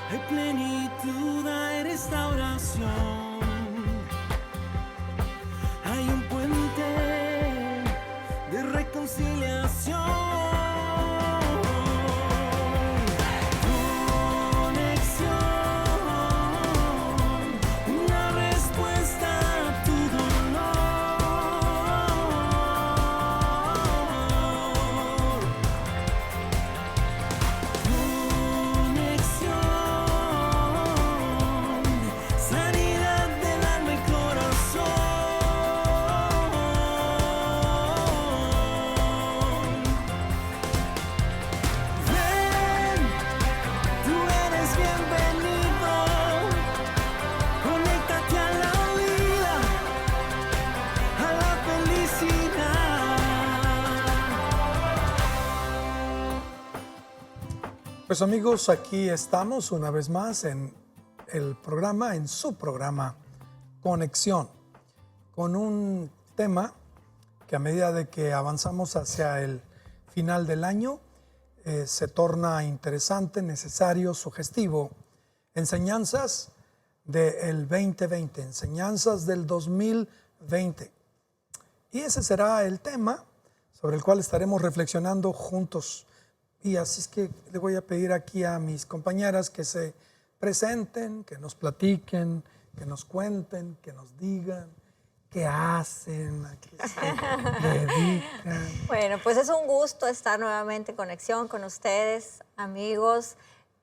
hay plenitud, hay restauración, hay un puente de reconciliación. Pues amigos, aquí estamos una vez más en el programa, en su programa Conexión, con un tema que a medida de que avanzamos hacia el final del año se torna interesante, necesario, sugestivo. Enseñanzas del 2020, enseñanzas del 2020. Y ese será el tema sobre el cual estaremos reflexionando juntos. Y así es que le voy a pedir aquí a mis compañeras que se presenten, que nos platiquen, que nos cuenten, que nos digan qué hacen, a qué se dedican. Bueno, pues es un gusto estar nuevamente en conexión con ustedes, amigos,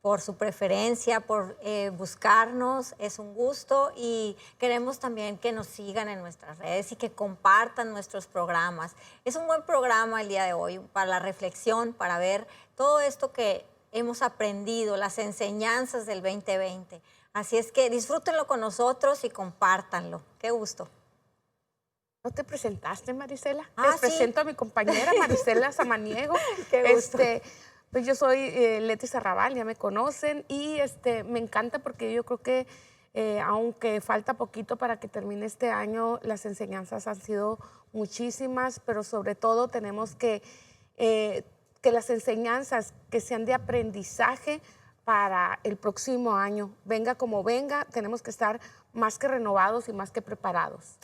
por su preferencia, por buscarnos. Es un gusto y queremos también que nos sigan en nuestras redes y que compartan nuestros programas. Es un buen programa el día de hoy para la reflexión, para ver todo esto que hemos aprendido, las enseñanzas del 2020. Así es que disfrútenlo con nosotros y compártanlo. Qué gusto. ¿No te presentaste, Marisela? Ah, Les presento a mi compañera Marisela Samaniego. Qué gusto. Pues yo soy Leti Sarrabal, ya me conocen, y me encanta porque yo creo que aunque falta poquito para que termine este año, las enseñanzas han sido muchísimas, pero sobre todo tenemos que las enseñanzas que sean de aprendizaje para el próximo año. Venga como venga, tenemos que estar más que renovados y más que preparados.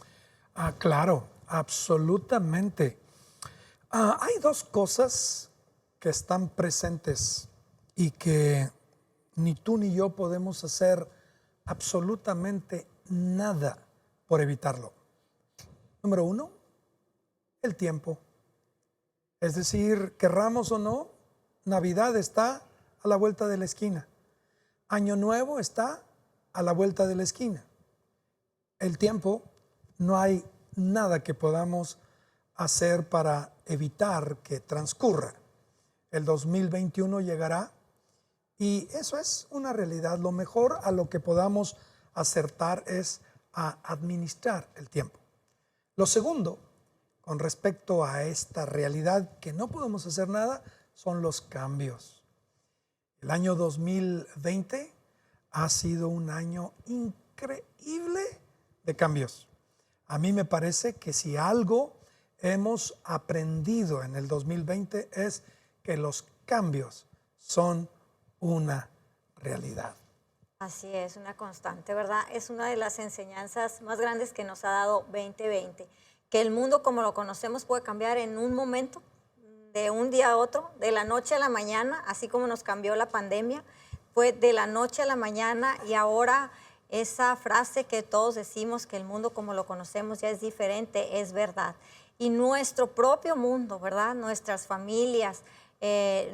Ah, claro, absolutamente. Hay dos cosas que están presentes y que ni tú ni yo podemos hacer absolutamente nada por evitarlo. Número uno, el tiempo. Es decir, querramos o no, Navidad está a la vuelta de la esquina. Año Nuevo está a la vuelta de la esquina. El tiempo, no hay nada que podamos hacer para evitar que transcurra. El 2021 llegará y eso es una realidad. Lo mejor a lo que podamos acertar es a administrar el tiempo. Lo segundo, con respecto a esta realidad que no podemos hacer nada, son los cambios. El año 2020 ha sido un año increíble de cambios. A mí me parece que si algo hemos aprendido en el 2020 es que los cambios son una realidad. Así es, una constante, ¿verdad? Es una de las enseñanzas más grandes que nos ha dado 2020, que el mundo como lo conocemos puede cambiar en un momento, de un día a otro, de la noche a la mañana, así como nos cambió la pandemia, fue de la noche a la mañana y ahora esa frase que todos decimos que el mundo como lo conocemos ya es diferente, es verdad. Y nuestro propio mundo, ¿verdad? Nuestras familias,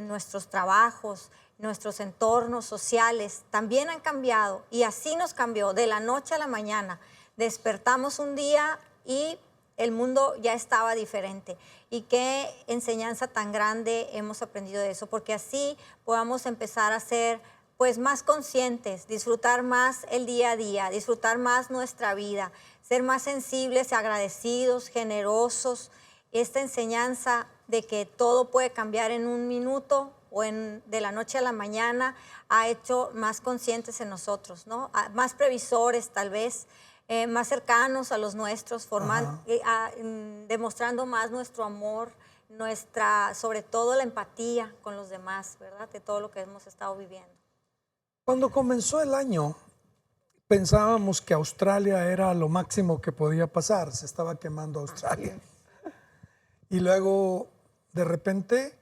nuestros trabajos, nuestros entornos sociales también han cambiado y así nos cambió de la noche a la mañana. Despertamos un día y el mundo ya estaba diferente. Y qué enseñanza tan grande hemos aprendido de eso, porque así podamos empezar a ser pues más conscientes, disfrutar más el día a día, disfrutar más nuestra vida, ser más sensibles, agradecidos, generosos. Esta enseñanza de que todo puede cambiar en un minuto o de la noche a la mañana ha hecho más conscientes en nosotros, ¿no? Más previsores tal vez, más cercanos a los nuestros, demostrando más nuestro amor, sobre todo la empatía con los demás, ¿verdad? De todo lo que hemos estado viviendo. Cuando comenzó el año, pensábamos que Australia era lo máximo que podía pasar. Se estaba quemando Australia. Y luego, de repente,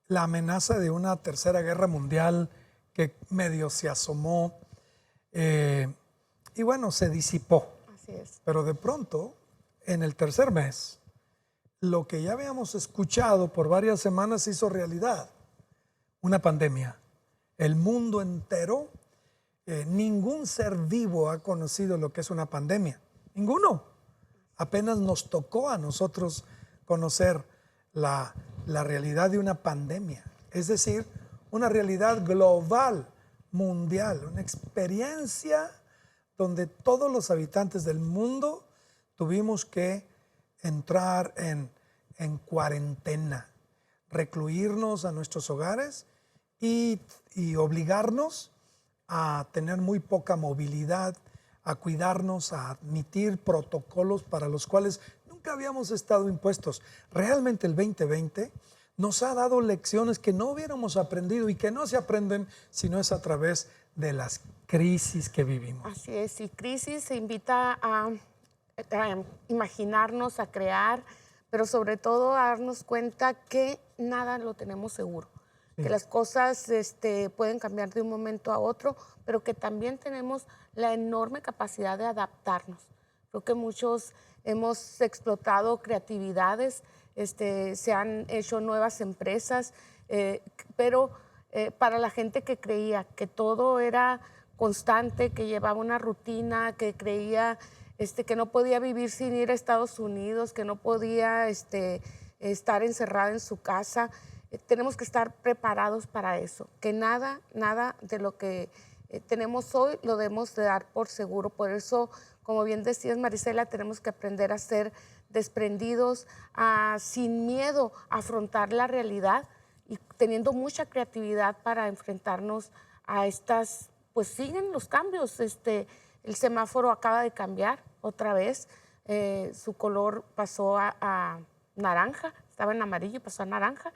la amenaza de una tercera guerra mundial que medio se asomó. Y bueno, se disipó. Así es. Pero de pronto, en el tercer mes, lo que ya habíamos escuchado por varias semanas se hizo realidad. Una pandemia. El mundo entero, ningún ser vivo ha conocido lo que es una pandemia. Ninguno. Apenas nos tocó a nosotros conocer la realidad de una pandemia. Es decir, una realidad global, mundial, una experiencia donde todos los habitantes del mundo tuvimos que entrar en cuarentena, recluirnos a nuestros hogares y obligarnos a tener muy poca movilidad, a cuidarnos, a admitir protocolos para los cuales nunca habíamos estado impuestos. Realmente el 2020 nos ha dado lecciones que no hubiéramos aprendido y que no se aprenden si no es a través de las crisis que vivimos. Así es, y crisis se invita a imaginarnos, a crear, pero sobre todo a darnos cuenta que nada lo tenemos seguro. Sí. Que las cosas pueden cambiar de un momento a otro, pero que también tenemos la enorme capacidad de adaptarnos. Creo que muchos hemos explotado creatividades, se han hecho nuevas empresas, pero para la gente que creía que todo era constante, que llevaba una rutina, que creía que no podía vivir sin ir a Estados Unidos, que no podía estar encerrada en su casa, tenemos que estar preparados para eso, que nada de lo que tenemos hoy lo debemos de dar por seguro. Por eso, como bien decías, Marisela, tenemos que aprender a ser desprendidos, sin miedo a afrontar la realidad y teniendo mucha creatividad para enfrentarnos a estas, pues siguen los cambios. El semáforo acaba de cambiar otra vez, su color pasó a naranja, estaba en amarillo y pasó a naranja.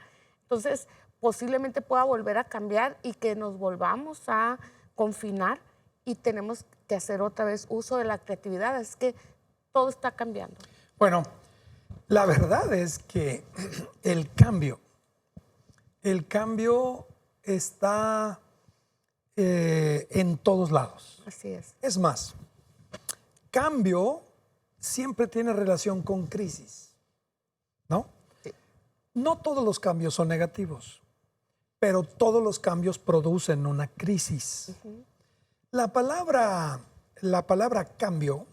Entonces, posiblemente pueda volver a cambiar y que nos volvamos a confinar y tenemos que hacer otra vez uso de la creatividad. Es que todo está cambiando. Bueno, la verdad es que el cambio está en todos lados. Así es. Es más, cambio siempre tiene relación con crisis, ¿no? Sí. No todos los cambios son negativos, pero todos los cambios producen una crisis. Uh-huh. La palabra cambio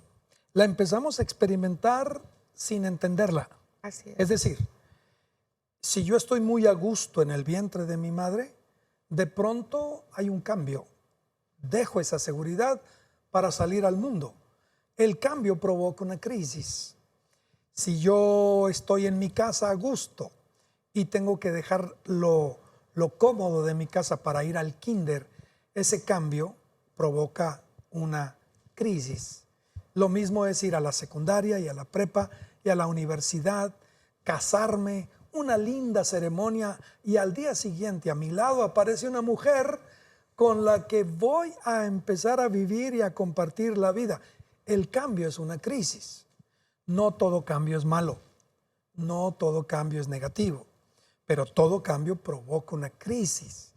la empezamos a experimentar sin entenderla. Así es. Es decir, si yo estoy muy a gusto en el vientre de mi madre, de pronto hay un cambio. Dejo esa seguridad para salir al mundo. El cambio provoca una crisis. Si yo estoy en mi casa a gusto y tengo que dejar lo cómodo de mi casa para ir al kinder, ese cambio provoca una crisis. Lo mismo es ir a la secundaria y a la prepa y a la universidad, casarme, una linda ceremonia y al día siguiente a mi lado aparece una mujer con la que voy a empezar a vivir y a compartir la vida. El cambio es una crisis. No todo cambio es malo, no todo cambio es negativo, pero todo cambio provoca una crisis.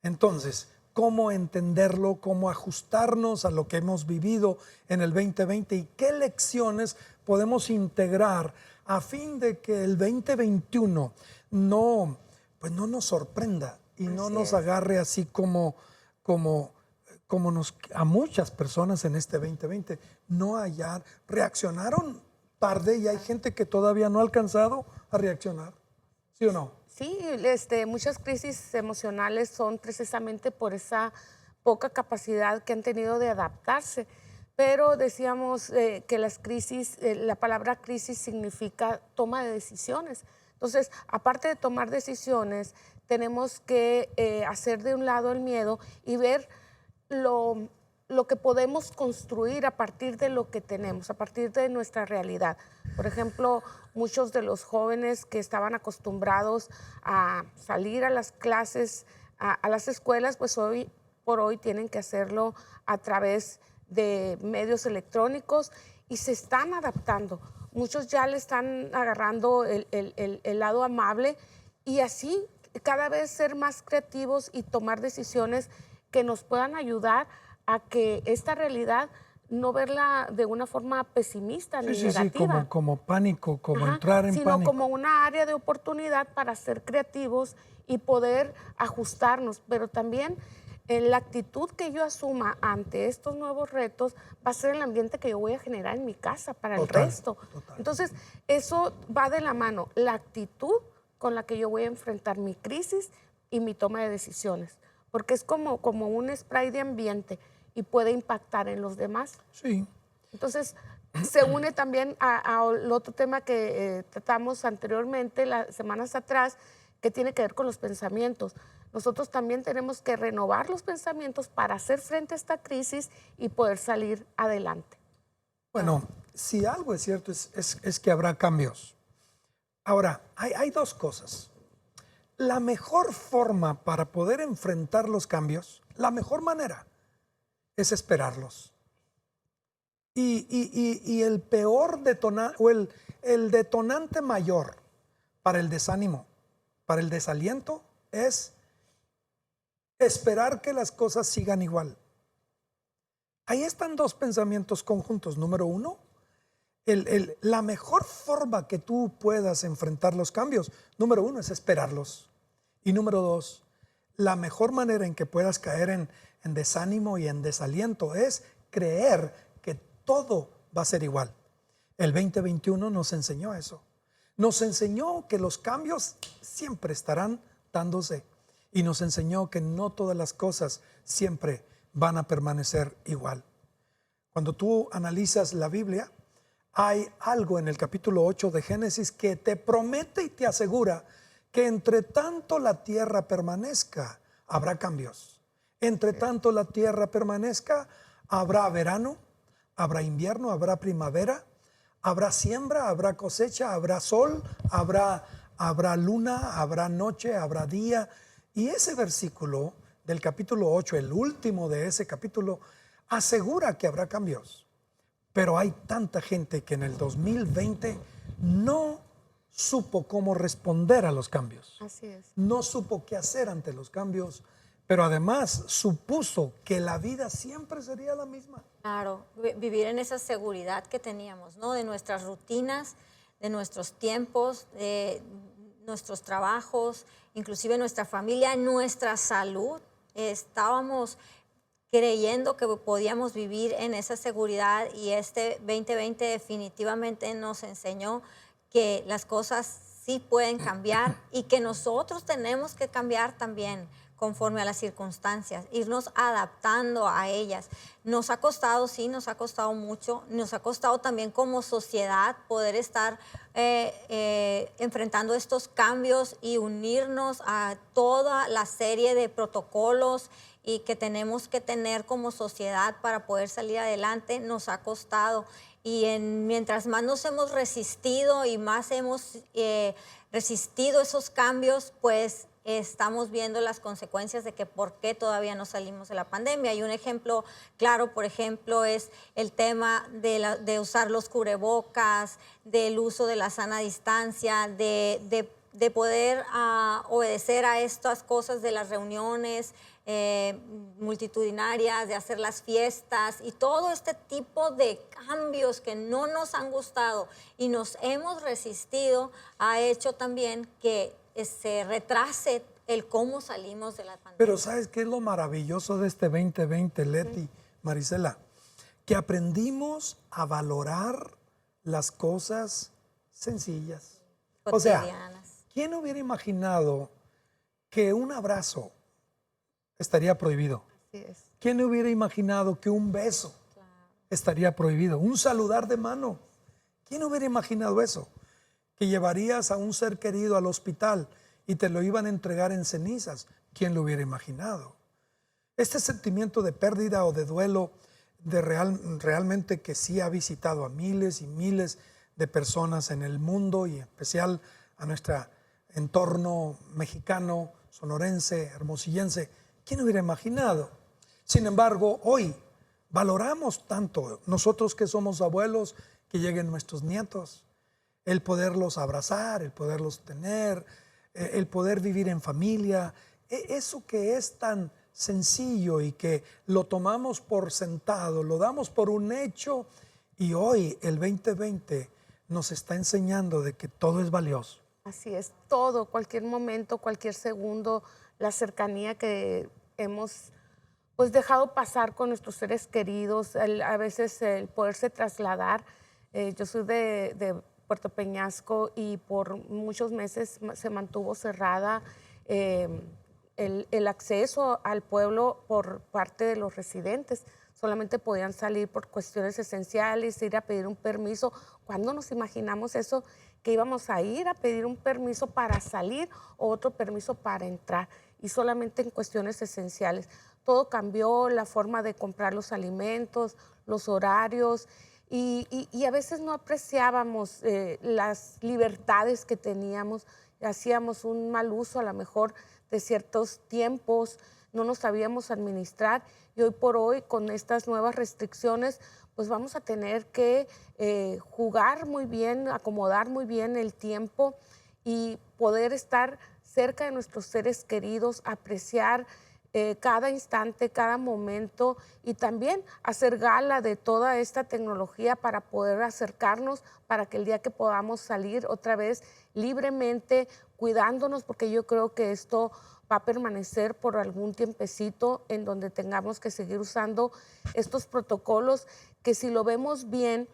Entonces, ¿cómo entenderlo? ¿Cómo ajustarnos a lo que hemos vivido en el 2020 y qué lecciones podemos integrar a fin de que el 2021 no nos sorprenda y no nos agarre así como a muchas personas en este 2020 reaccionaron tarde y hay gente que todavía no ha alcanzado a reaccionar? ¿Sí o no? Sí, muchas crisis emocionales son precisamente por esa poca capacidad que han tenido de adaptarse. Pero decíamos que las crisis, la palabra crisis significa toma de decisiones. Entonces, aparte de tomar decisiones, tenemos que hacer de un lado el miedo y ver lo que podemos construir a partir de lo que tenemos, a partir de nuestra realidad. Por ejemplo, muchos de los jóvenes que estaban acostumbrados a salir a las clases, a las escuelas, pues hoy por hoy tienen que hacerlo a través de medios electrónicos y se están adaptando. Muchos ya le están agarrando el lado amable y así cada vez ser más creativos y tomar decisiones que nos puedan ayudar a que esta realidad no verla de una forma pesimista ni Sí, negativa. como pánico, como Ajá, entrar en sino pánico. como una área de oportunidad para ser creativos y poder ajustarnos, pero también la actitud que yo asuma ante estos nuevos retos va a ser el ambiente que yo voy a generar en mi casa para el Total, resto. total. Entonces, eso va de la mano, la actitud con la que yo voy a enfrentar mi crisis y mi toma de decisiones, porque es como un spray de ambiente y puede impactar en los demás. Sí, Entonces, se une también al otro tema que tratamos anteriormente, las semanas atrás, que tiene que ver con los pensamientos. Nosotros también tenemos que renovar los pensamientos para hacer frente a esta crisis y poder salir adelante. bueno, si algo es cierto es que habrá cambios. Ahora, hay dos cosas. La mejor forma para poder enfrentar los cambios, la mejor manera, es esperarlos. Y el peor detonante, o el detonante mayor para el desánimo, para el desaliento, es esperar que las cosas sigan igual. Ahí están dos pensamientos conjuntos. Número uno, la mejor forma que tú puedas enfrentar los cambios, número uno, es esperarlos. Y número dos, la mejor manera en que puedas caer en desánimo y en desaliento es creer que todo va a ser igual. El 2021 nos enseñó eso. Nos enseñó que los cambios siempre estarán dándose. Y nos enseñó que no todas las cosas siempre van a permanecer igual. Cuando tú analizas la Biblia, hay algo en el capítulo 8 de Génesis que te promete y te asegura que entre tanto la tierra permanezca, habrá cambios. Entre tanto la tierra permanezca, habrá verano, habrá invierno, habrá primavera, habrá siembra, habrá cosecha, habrá sol, habrá luna, habrá noche, habrá día. Y ese versículo del capítulo 8, el último de ese capítulo, asegura que habrá cambios. Pero hay tanta gente que en el 2020 no supo cómo responder a los cambios. Así es. No supo qué hacer ante los cambios, pero además supuso que la vida siempre sería la misma. Claro, vivir en esa seguridad que teníamos, ¿no? De nuestras rutinas, de nuestros tiempos, de nuestros trabajos, inclusive nuestra familia, nuestra salud. Estábamos creyendo que podíamos vivir en esa seguridad y este 2020 definitivamente nos enseñó que las cosas sí pueden cambiar y que nosotros tenemos que cambiar también conforme a las circunstancias, irnos adaptando a ellas. Nos ha costado, sí, nos ha costado mucho, nos ha costado también como sociedad poder estar enfrentando estos cambios y unirnos a toda la serie de protocolos y que tenemos que tener como sociedad para poder salir adelante. Nos ha costado y mientras más nos hemos resistido y más hemos resistido esos cambios, pues estamos viendo las consecuencias de que por qué todavía no salimos de la pandemia. Y un ejemplo claro, por ejemplo, es el tema de usar los cubrebocas, del uso de la sana distancia, de poder obedecer a estas cosas de las reuniones multitudinarias, de hacer las fiestas y todo este tipo de cambios que no nos han gustado y nos hemos resistido, ha hecho también que se retrase el cómo salimos de la pandemia. Pero ¿sabes qué es lo maravilloso de este 2020, Leti, Marisela? Que aprendimos a valorar las cosas sencillas. O sea, Cotidianas. ¿quién hubiera imaginado que un abrazo estaría prohibido? Así es. ¿Quién hubiera imaginado que un beso estaría prohibido? Un saludar de mano. ¿Quién hubiera imaginado eso? Que llevarías a un ser querido al hospital y te lo iban a entregar en cenizas. ¿Quién lo hubiera imaginado? Este sentimiento de pérdida o de duelo realmente que sí ha visitado a miles y miles de personas en el mundo y en especial a nuestro entorno mexicano, sonorense, hermosillense. ¿Quién hubiera imaginado Sin embargo, hoy valoramos tanto, nosotros que somos abuelos, que lleguen nuestros nietos, el poderlos abrazar, el poderlos tener, el poder vivir en familia, eso que es tan sencillo y que lo tomamos por sentado, lo damos por un hecho, y hoy el 2020 nos está enseñando de que todo es valioso. Así es, todo, cualquier momento, cualquier segundo, la cercanía que hemos pues dejado pasar con nuestros seres queridos, a veces el poderse trasladar. Yo soy de Puerto Peñasco y por muchos meses se mantuvo cerrada el acceso al pueblo por parte de los residentes. Solamente podían salir por cuestiones esenciales, ir a pedir un permiso. ¿Cuándo nos imaginamos eso? Que íbamos a ir a pedir un permiso para salir o otro permiso para entrar, y solamente en cuestiones esenciales. Todo cambió, la forma de comprar los alimentos, los horarios, y a veces no apreciábamos las libertades que teníamos, hacíamos un mal uso a lo mejor de ciertos tiempos, no nos sabíamos administrar, y hoy por hoy con estas nuevas restricciones pues vamos a tener que jugar muy bien, acomodar muy bien el tiempo y poder estar cerca de nuestros seres queridos, apreciar cada instante, cada momento, y también hacer gala de toda esta tecnología para poder acercarnos, para que el día que podamos salir otra vez libremente, cuidándonos, porque yo creo que esto va a permanecer por algún tiempecito en donde tengamos que seguir usando estos protocolos que, si lo vemos bien,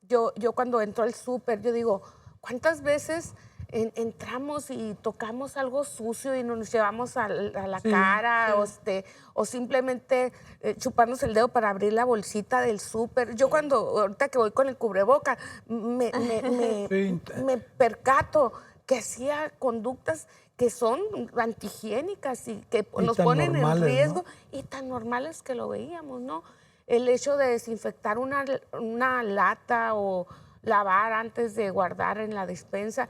yo cuando entro al súper, yo digo, ¿cuántas veces entramos y tocamos algo sucio y nos llevamos a la cara? O simplemente chuparnos el dedo para abrir la bolsita del súper? Yo ahorita que voy con el cubreboca, me percato que hacía conductas que son antihigiénicas y que nos ponen en riesgo, ¿no? Y tan normales que lo veíamos, ¿no? El hecho de desinfectar una lata o lavar antes de guardar en la despensa,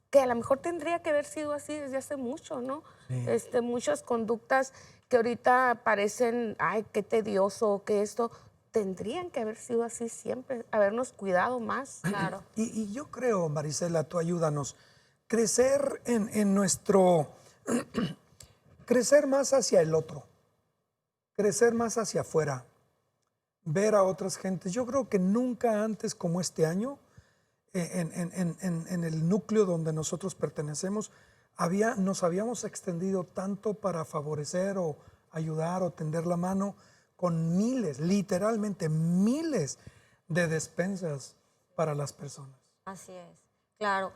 que a lo mejor tendría que haber sido así desde hace mucho, ¿no? Sí. Muchas conductas que ahorita parecen, ay, qué tedioso, que esto, tendrían que haber sido así siempre, habernos cuidado más. Claro. Y yo creo, Marisela, tú ayúdanos, crecer en nuestro, crecer más hacia el otro, crecer más hacia afuera, ver a otras gentes. Yo creo que nunca antes como este año, en el núcleo donde nosotros pertenecemos, nos habíamos extendido tanto para favorecer o ayudar o tender la mano con miles, literalmente miles de despensas para las personas. Así es, claro.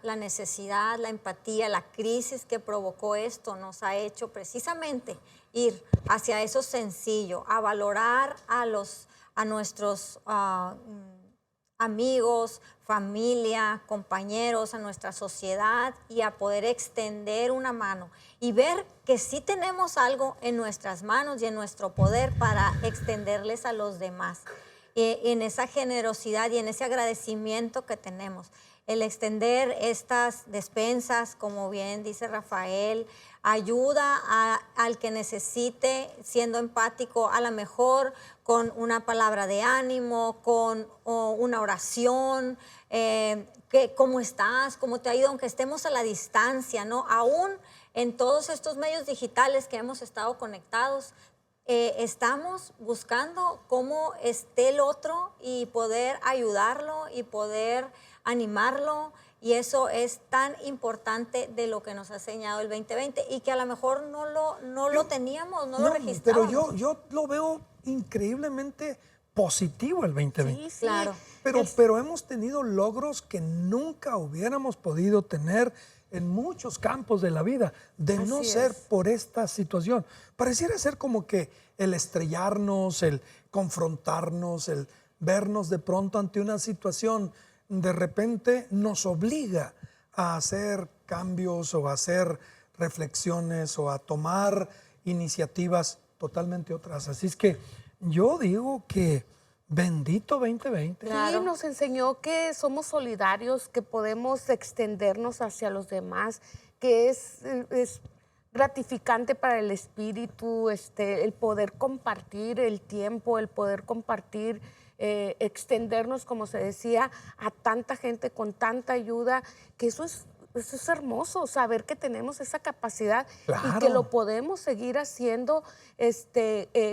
La necesidad, la empatía, la crisis que provocó esto nos ha hecho precisamente ir hacia eso sencillo, a valorar a nuestros amigos, familia, compañeros, a nuestra sociedad, y a poder extender una mano y ver que sí tenemos algo en nuestras manos y en nuestro poder para extenderles a los demás. En esa generosidad y en ese agradecimiento que tenemos. El extender estas despensas, como bien dice Rafael, ayuda al que necesite, siendo empático, a lo mejor con una palabra de ánimo, con una oración, ¿cómo estás? ¿Cómo te ha ido? Aunque estemos a la distancia, ¿no? Aún en todos estos medios digitales que hemos estado conectados, estamos buscando cómo esté el otro y poder ayudarlo y poder animarlo, y eso es tan importante de lo que nos ha enseñado el 2020 y que a lo mejor no lo teníamos, no lo registrábamos. Pero yo lo veo increíblemente positivo el 2020. Sí, claro. Pero hemos tenido logros que nunca hubiéramos podido tener en muchos campos de la vida, de no ser por esta situación. Pareciera ser como que el estrellarnos, el confrontarnos, el vernos de pronto ante una situación, de repente nos obliga a hacer cambios o a hacer reflexiones o a tomar iniciativas totalmente otras. Así es que yo digo que bendito 2020. Claro. Sí, nos enseñó que somos solidarios, que podemos extendernos hacia los demás, que es gratificante para el espíritu, el poder compartir el tiempo, el poder compartir, extendernos, como se decía, a tanta gente con tanta ayuda, que eso es hermoso, saber que tenemos esa capacidad y que Claro. lo podemos seguir haciendo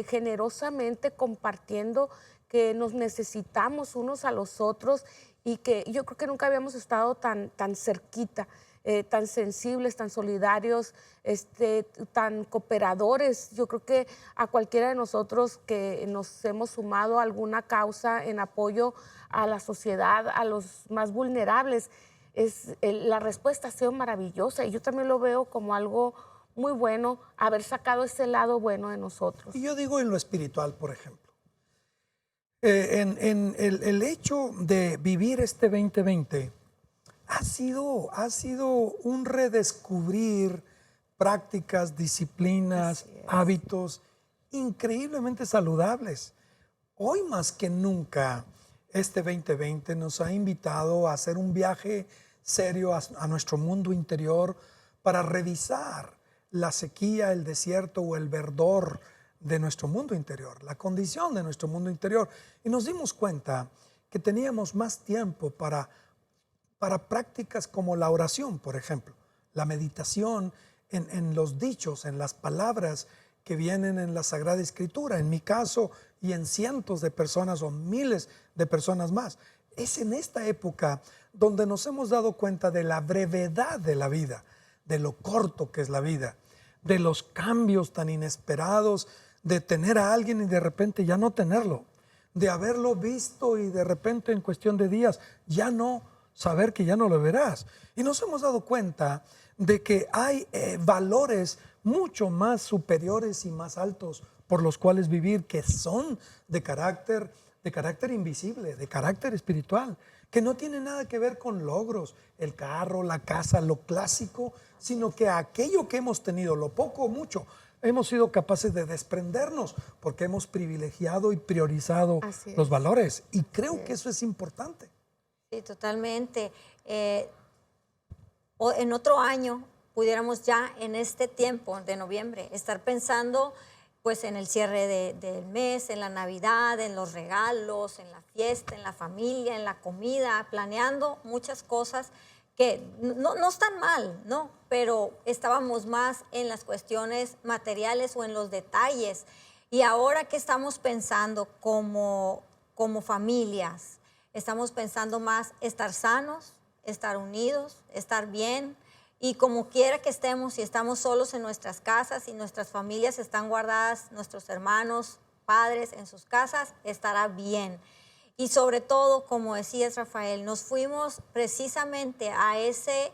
generosamente, compartiendo, que nos necesitamos unos a los otros y que yo creo que nunca habíamos estado tan cerquita, tan sensibles, tan solidarios, tan cooperadores. Yo creo que a cualquiera de nosotros que nos hemos sumado a alguna causa en apoyo a la sociedad, a los más vulnerables, la respuesta ha sido maravillosa y yo también lo veo como algo muy bueno, haber sacado ese lado bueno de nosotros. Y yo digo en lo espiritual, por ejemplo. En el hecho de vivir este 2020 ha sido un redescubrir prácticas, disciplinas, hábitos increíblemente saludables. Hoy más que nunca, este 2020 nos ha invitado a hacer un viaje serio a nuestro mundo interior para revisar la sequía, el desierto o el verdor de nuestro mundo interior, la condición de nuestro mundo interior. Y nos dimos cuenta que teníamos más tiempo para prácticas como la oración, por ejemplo, la meditación en los dichos, en las palabras que vienen en la Sagrada Escritura, en mi caso y en cientos de personas o miles de personas más. Es en esta época donde nos hemos dado cuenta de la brevedad de la vida, de lo corto que es la vida, de los cambios tan inesperados, de tener a alguien y de repente ya no tenerlo, de haberlo visto y de repente en cuestión de días ya no saber que ya no lo verás. Y nos hemos dado cuenta de que hay valores mucho más superiores y más altos por los cuales vivir, que son de carácter invisible, de carácter espiritual, que no tiene nada que ver con logros, el carro, la casa, lo clásico, sino que aquello que hemos tenido, lo poco o mucho, hemos sido capaces de desprendernos porque hemos privilegiado y priorizado los valores. Y creo que eso es importante. Sí, totalmente. En otro año pudiéramos ya en este tiempo de noviembre estar pensando pues en el cierre del mes, en la Navidad, en los regalos, en la fiesta, en la familia, en la comida, planeando muchas cosas que no están mal, ¿no? Pero estábamos más en las cuestiones materiales o en los detalles. Y ahora que estamos pensando como familias, estamos pensando más estar sanos, estar unidos, estar bien. Y como quiera que estemos, si estamos solos en nuestras casas y nuestras familias están guardadas, nuestros hermanos, padres en sus casas, estará bien. Y sobre todo, como decías, Rafael, nos fuimos precisamente a ese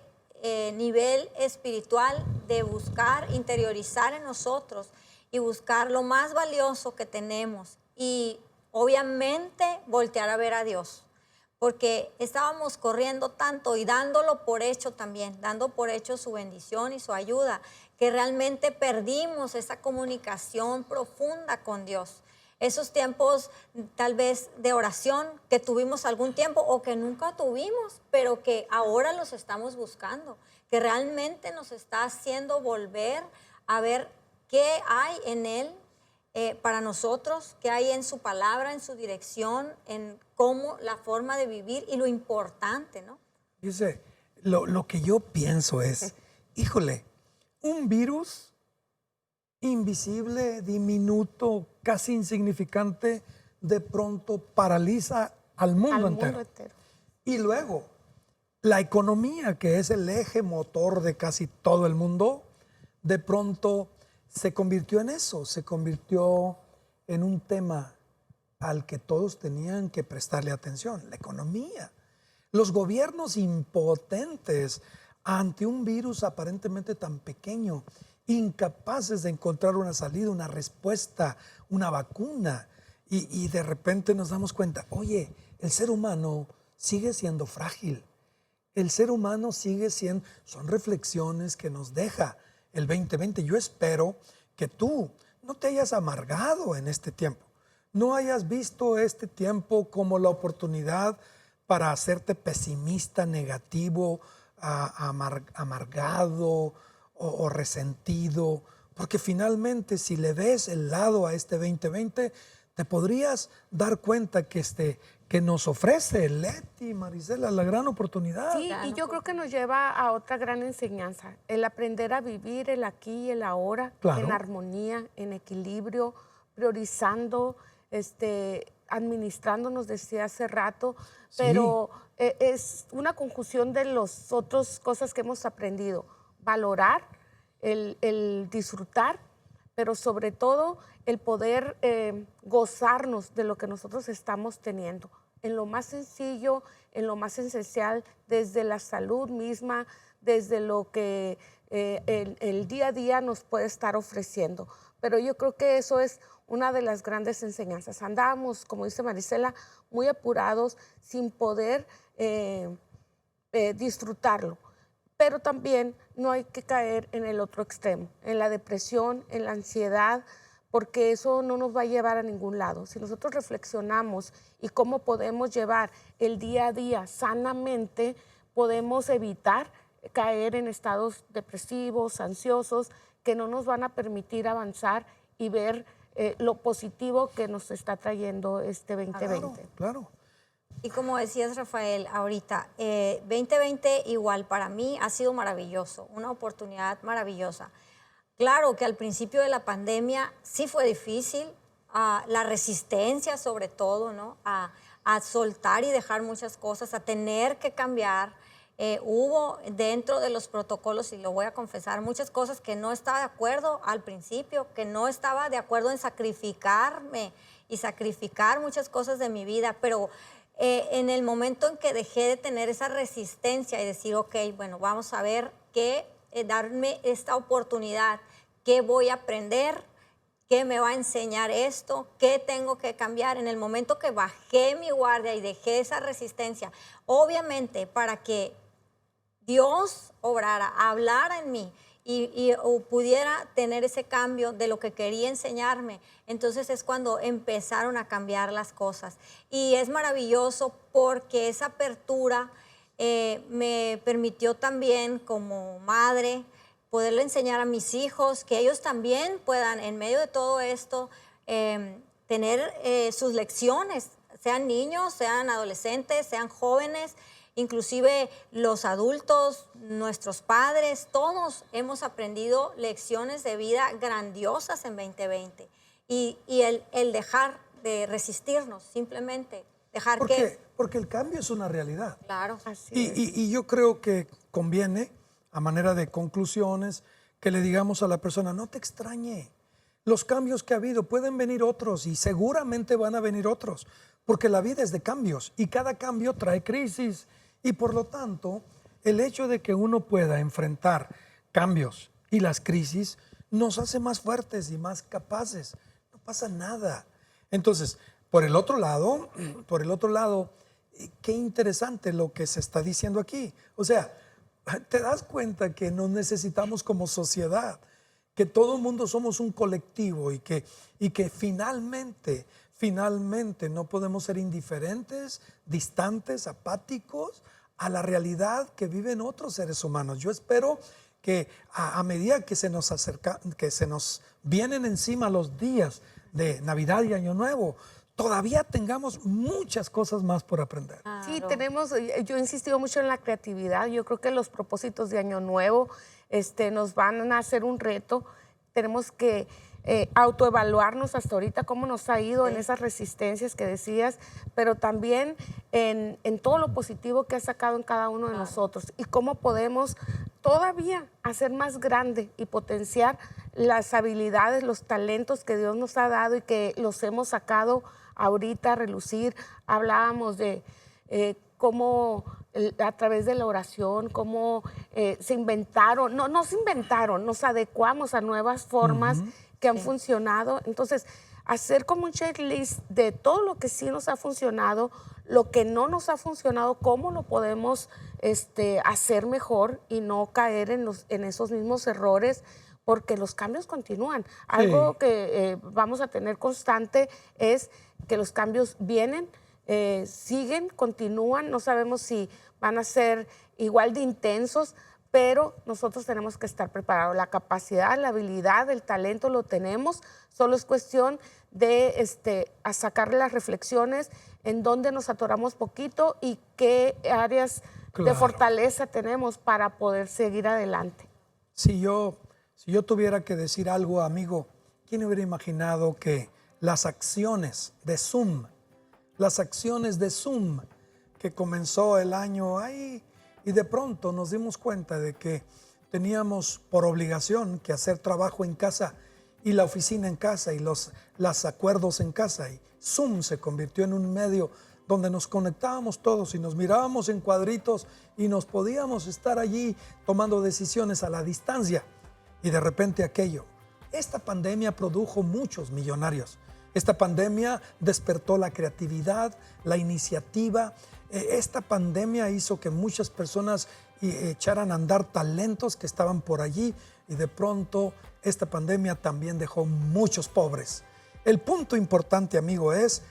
nivel espiritual de buscar, interiorizar en nosotros y buscar lo más valioso que tenemos. Y obviamente voltear a ver a Dios. Porque estábamos corriendo tanto y dándolo por hecho también, dando por hecho su bendición y su ayuda, que realmente perdimos esa comunicación profunda con Dios. Esos tiempos tal vez de oración que tuvimos algún tiempo o que nunca tuvimos, pero que ahora los estamos buscando, que realmente nos está haciendo volver a ver qué hay en Él para nosotros, qué hay en su palabra, en su dirección, en cómo la forma de vivir y lo importante, ¿no? Dice, lo que yo pienso es, híjole, un virus invisible, diminuto, casi insignificante, de pronto paraliza al mundo entero. Y luego, la economía, que es el eje motor de casi todo el mundo, de pronto se convirtió en eso, se convirtió en un tema al que todos tenían que prestarle atención, la economía. Los gobiernos impotentes ante un virus aparentemente tan pequeño, incapaces de encontrar una salida, una respuesta, una vacuna. Y de repente nos damos cuenta, oye, el ser humano sigue siendo frágil. El ser humano sigue siendo, son reflexiones que nos deja el 2020. Yo espero que tú no te hayas amargado en este tiempo, no hayas visto este tiempo como la oportunidad para hacerte pesimista, negativo, amargado o resentido, porque finalmente si le ves el lado a este 2020, te podrías dar cuenta que nos ofrece Leti, Marisela, la gran oportunidad. Sí, y yo creo que nos lleva a otra gran enseñanza, el aprender a vivir el aquí y el ahora, Claro. en armonía, en equilibrio, priorizando, administrándonos, decía hace rato, Sí. pero es una conjunción de las otras cosas que hemos aprendido, valorar, el disfrutar, pero sobre todo el poder gozarnos de lo que nosotros estamos teniendo, en lo más sencillo, en lo más esencial, desde la salud misma, desde lo que el día a día nos puede estar ofreciendo. Pero yo creo que eso es una de las grandes enseñanzas. Andábamos, como dice Marisela, muy apurados, sin poder disfrutarlo. Pero también no hay que caer en el otro extremo, en la depresión, en la ansiedad, porque eso no nos va a llevar a ningún lado. Si nosotros reflexionamos y cómo podemos llevar el día a día sanamente, podemos evitar caer en estados depresivos, ansiosos, que no nos van a permitir avanzar y ver lo positivo que nos está trayendo este 2020. Claro. Y como decías, Rafael, ahorita, 2020 igual para mí ha sido maravilloso, una oportunidad maravillosa. Claro que al principio de la pandemia sí fue difícil, la resistencia sobre todo, ¿no? A soltar y dejar muchas cosas, a tener que cambiar. Hubo dentro de los protocolos, y lo voy a confesar, muchas cosas que no estaba de acuerdo al principio, que no estaba de acuerdo en sacrificarme y sacrificar muchas cosas de mi vida, pero en el momento en que dejé de tener esa resistencia y decir, ok, bueno, vamos a ver qué, darme esta oportunidad, qué voy a aprender, qué me va a enseñar esto, qué tengo que cambiar. En el momento que bajé mi guardia y dejé esa resistencia, obviamente para que Dios obrara, hablara en mí y pudiera tener ese cambio de lo que quería enseñarme, entonces es cuando empezaron a cambiar las cosas. Y es maravilloso porque esa apertura me permitió también como madre poderle enseñar a mis hijos, que ellos también puedan en medio de todo esto tener sus lecciones, sean niños, sean adolescentes, sean jóvenes, inclusive los adultos, nuestros padres, todos hemos aprendido lecciones de vida grandiosas en 2020. Y el dejar de resistirnos, simplemente dejar Porque el cambio es una realidad. Claro. Así es. Y yo creo que conviene, a manera de conclusiones, que le digamos a la persona, no te extrañe. Los cambios que ha habido, pueden venir otros y seguramente van a venir otros, porque la vida es de cambios y cada cambio trae crisis. Y por lo tanto, el hecho de que uno pueda enfrentar cambios y las crisis nos hace más fuertes y más capaces. No pasa nada. Entonces, por el otro lado, qué interesante lo que se está diciendo aquí. O sea, te das cuenta que nos necesitamos como sociedad, que todo el mundo somos un colectivo y que finalmente no podemos ser indiferentes, distantes, apáticos a la realidad que viven otros seres humanos. Yo espero que a medida que se nos vienen encima los días de Navidad y Año Nuevo, todavía tengamos muchas cosas más por aprender. Sí, yo he insistido mucho en la creatividad. Yo creo que los propósitos de Año Nuevo nos van a hacer un reto. Tenemos que autoevaluarnos hasta ahorita, cómo nos ha ido en esas resistencias que decías, pero también en todo lo positivo que ha sacado en cada uno de nosotros y cómo podemos todavía hacer más grande y potenciar las habilidades, los talentos que Dios nos ha dado y que los hemos sacado ahorita a relucir. Hablábamos de cómo a través de la oración, cómo se inventaron, no se inventaron, nos adecuamos a nuevas formas que han funcionado. Entonces, hacer como un checklist de todo lo que sí nos ha funcionado, lo que no nos ha funcionado, cómo lo podemos hacer mejor y no caer en esos mismos errores, porque los cambios continúan. Algo que vamos a tener constante es que los cambios vienen, siguen, continúan, no sabemos si van a ser igual de intensos, pero nosotros tenemos que estar preparados. La capacidad, la habilidad, el talento lo tenemos, solo es cuestión de a sacar las reflexiones en dónde nos atoramos poquito y qué áreas de Claro. fortaleza tenemos para poder seguir adelante. Si yo tuviera que decir algo, amigo, ¿quién hubiera imaginado que las acciones de Zoom que comenzó el año ahí y de pronto nos dimos cuenta de que teníamos por obligación que hacer trabajo en casa y la oficina en casa y los acuerdos en casa, y Zoom se convirtió en un medio donde nos conectábamos todos y nos mirábamos en cuadritos y nos podíamos estar allí tomando decisiones a la distancia? Y de repente aquello. Esta pandemia produjo muchos millonarios. Esta pandemia despertó la creatividad, la iniciativa. Esta pandemia hizo que muchas personas echaran a andar talentos que estaban por allí, y de pronto esta pandemia también dejó muchos pobres. El punto importante, amigo, es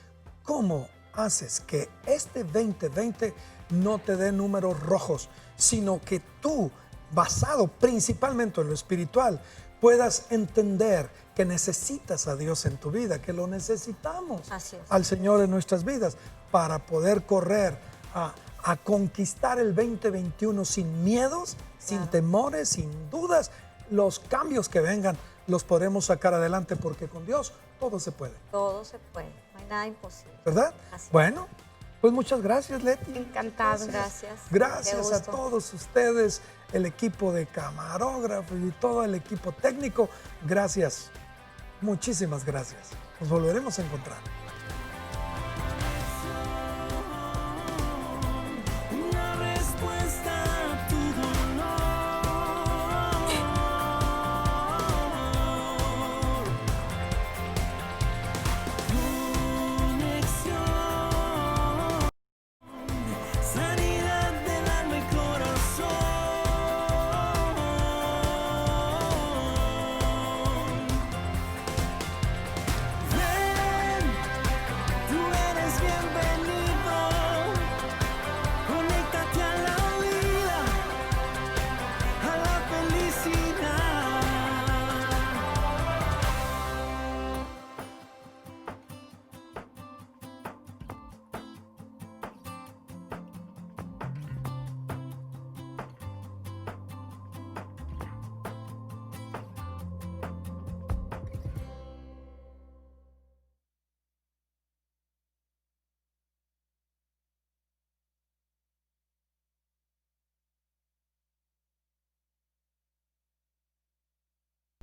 cómo haces que este 2020 no te dé números rojos, sino que tú, basado principalmente en lo espiritual, puedas entender que necesitas a Dios en tu vida, que lo necesitamos. Así es. Al Señor en nuestras vidas para poder correr a conquistar el 2021 sin miedos, sin Claro. temores, sin dudas. Los cambios que vengan los podremos sacar adelante, porque con Dios todo se puede, Todo se puede, no hay nada imposible. ¿verdad? Así es. Bueno, pues muchas gracias, Leti. Encantado. Gracias. Gracias Qué a gusto. todos ustedes, el equipo de camarógrafos y todo el equipo técnico. Gracias, muchísimas gracias. Nos volveremos a encontrar.